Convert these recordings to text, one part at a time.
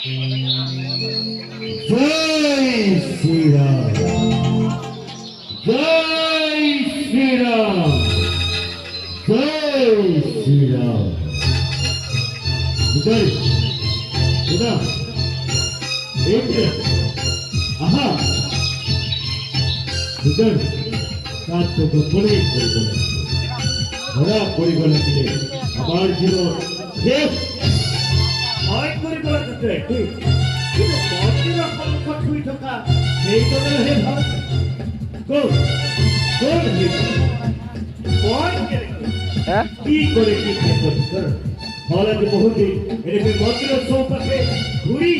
जय श्री राम जय श्री राम जय श्री राम उधर उधर एक आहा उधर কাজ তো করেই করবো ওরা পরিকল্পনা দিলে আমার জীবন শেষ হয় পরিকল্পনা করতে ঠিক কিন্তু মন্দিরের সম্মুখত শুই থকা সেইজনে হে ভাল কোন কোন কি করে কি কর হলে যে বহুদিন এরকম মন্দিরের চৌপাশে ঘুরি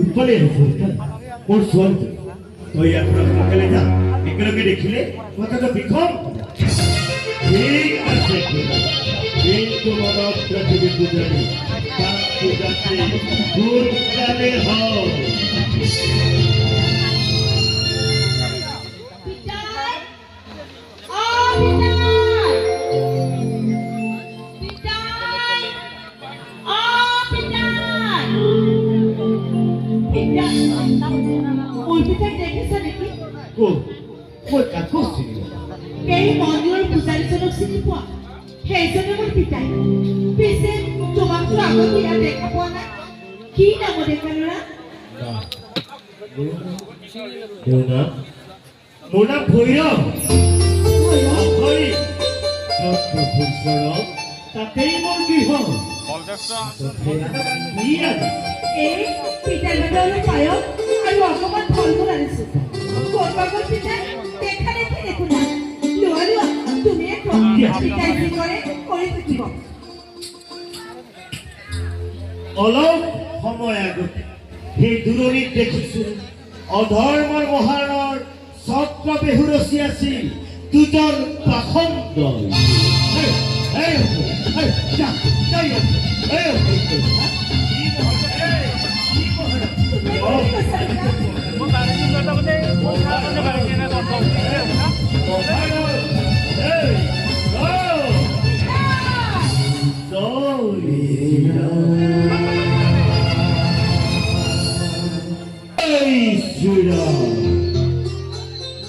উৎপলে ওর স্বন্ত তুই আপনার সকালে যা এগুলোকে দেখিলে কথাটা বিক্ষম ঠিক আছে কিন্তু মানব পৃথিবী গুজরানি শান্তি যাচ্ছে দূর জানে হও এই মন্দিরের পূজারীজনক চিনি পোৱা সেইজনে মোৰ পিতাই পিছে তোমাকতো আগতে ইয়াত দেখা পোৱা নাই কি নাম ডেকা ল'ৰা মোৰ নাম ভৈৰৱ তাতেই মোৰ গৃহ এই পিতাৰ বাবে অলপ পায়স আৰু অকণমান ফল মূল আনিছো ক'ৰবাত পিতাই দেখা দেখি দেখোঁ না লোৱা লোৱা তুমিয়ে কোৱা পিতাই যি কৰে কৰি থাকিব অলপ সময় আগতে সেই দূৰণিত দেখিছোঁ অধৰ্মৰ মহাৰণৰ ছত্ৰবেহু ৰচি আছিল দুজন পাখণ্ড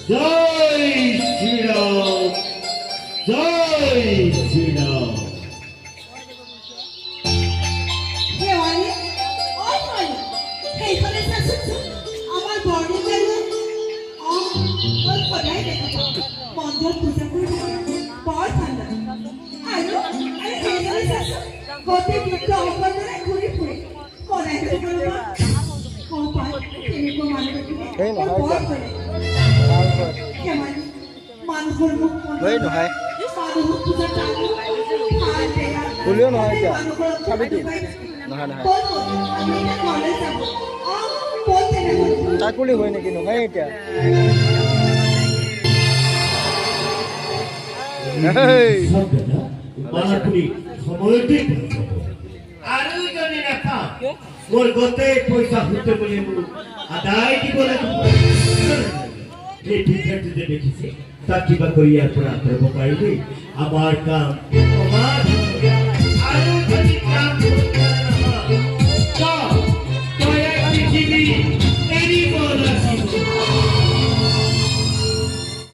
জয় শ্ৰীৰাম জয় শ্ৰীৰাম আমাৰ বৰ্ণিকা সদায় দেখা পাওঁ মন্দিৰ পূজা কৰি বৰ ঠাণ্ডা আৰু সেইজনে চাচোন গোটেই দিনটো অকলে ঘূৰি ফুৰে সদায় কওঁ পাই তেনেকুৱা মানুহ দেখিলে বৰ কৰে মানুহৰ মুখ নহয় মানুহৰ পূজা খুলিও নহয় এতিয়া চাবিটো নহয় নহয় চাকুলি হয় নেকি নহয় এতিয়া আৰু জনে নাপাওঁ মোৰ গোটেই পইচা ফুটে বুলি মোৰ আদায় দিব লাগিব এই ভিক্ষাটো যে দেখিছে তাক কিবা কৰি ইয়াৰ পৰা আঁতৰাব পাৰিবি আমাৰ কাম